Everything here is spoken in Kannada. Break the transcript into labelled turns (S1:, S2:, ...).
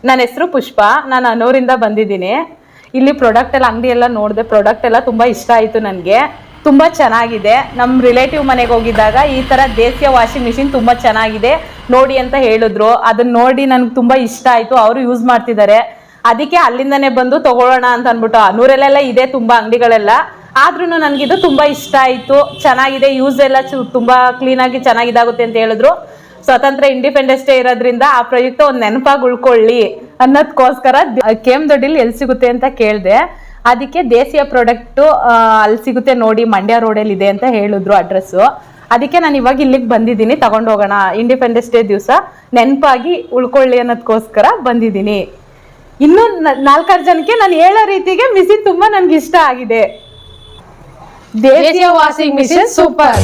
S1: ನನ್ನ ಹೆಸರು ಪುಷ್ಪ. ನಾನು ಅನೂರಿಂದ ಬಂದಿದ್ದೀನಿ. ಇಲ್ಲಿ ಪ್ರಾಡಕ್ಟ್ ಎಲ್ಲ ಅಂಗಡಿ ಎಲ್ಲ ನೋಡಿದೆ. ಪ್ರಾಡಕ್ಟ್ ಎಲ್ಲ ತುಂಬ ಇಷ್ಟ ಆಯಿತು ನನಗೆ. ತುಂಬ ಚೆನ್ನಾಗಿದೆ. ನಮ್ಮ ರಿಲೇಟಿವ್ ಮನೆಗೆ ಹೋಗಿದ್ದಾಗ ಈ ಥರ ದೇಸಿಯ ವಾಷಿಂಗ್ ಮಿಷಿನ್ ತುಂಬ ಚೆನ್ನಾಗಿದೆ ನೋಡಿ ಅಂತ ಹೇಳಿದ್ರು. ಅದನ್ನ ನೋಡಿ ನನಗೆ ತುಂಬ ಇಷ್ಟ ಆಯಿತು. ಅವರು ಯೂಸ್ ಮಾಡ್ತಿದ್ದಾರೆ. ಅದಕ್ಕೆ ಅಲ್ಲಿಂದನೇ ಬಂದು ತಗೊಳ್ಳೋಣ ಅಂತ ಅಂದ್ಬಿಟ್ಟು. ಅನೂರಲ್ಲೆಲ್ಲ ಇದೆ ತುಂಬ ಅಂಗಡಿಗಳೆಲ್ಲ. ಆದ್ರೂ ನನಗಿದು ತುಂಬ ಇಷ್ಟ ಆಯಿತು. ಚೆನ್ನಾಗಿದೆ, ಯೂಸ್ ಎಲ್ಲ ತುಂಬ ಕ್ಲೀನಾಗಿ ಚೆನ್ನಾಗಿದಾಗುತ್ತೆ ಅಂತ ಹೇಳಿದ್ರು. ಸ್ವತಂತ್ರ ಇಂಡಿಪೆಂಡೆನ್ಸ್ ಡೇ ಇರೋದ್ರಿಂದ ಆ ಪ್ರಯುಕ್ತ ಒಂದು ನೆನಪಾಗಿ ಉಳ್ಕೊಳ್ಳಿ ಅನ್ನೋದಕ್ಕೋಸ್ಕರ KM ದೊಡ್ಡಿಲಿ ಎಲ್ಲಿ ಸಿಗುತ್ತೆ ಅಂತ ಕೇಳಿದೆ. ಅದಕ್ಕೆ ದೇಸಿಯ ಪ್ರಾಡಕ್ಟು ಅಲ್ಲಿ ಸಿಗುತ್ತೆ ನೋಡಿ, ಮಂಡ್ಯ ರೋಡಲ್ಲಿ ಇದೆ ಅಂತ ಹೇಳಿದ್ರು ಅಡ್ರೆಸ್ಸು. ಅದಕ್ಕೆ ನಾನು ಇವಾಗ ಇಲ್ಲಿಗೆ ಬಂದಿದ್ದೀನಿ, ತಗೊಂಡು ಹೋಗೋಣ ಇಂಡಿಪೆಂಡೆನ್ಸ್ ಡೇ ದಿವಸ ನೆನಪಾಗಿ ಉಳ್ಕೊಳ್ಳಿ ಅನ್ನೋದಕ್ಕೋಸ್ಕರ ಬಂದಿದ್ದೀನಿ. ಇನ್ನೂ 4-6 ಜನಕ್ಕೆ ನಾನು ಹೇಳೋ ರೀತಿಗೆ ಮಿಷಿನ್ ತುಂಬ ನನಗೆ ಇಷ್ಟ ಆಗಿದೆ. ದೇಸಿಯ ವಾಷಿಂಗ್ ಮಿಷಿನ್ ಸೂಪರ್.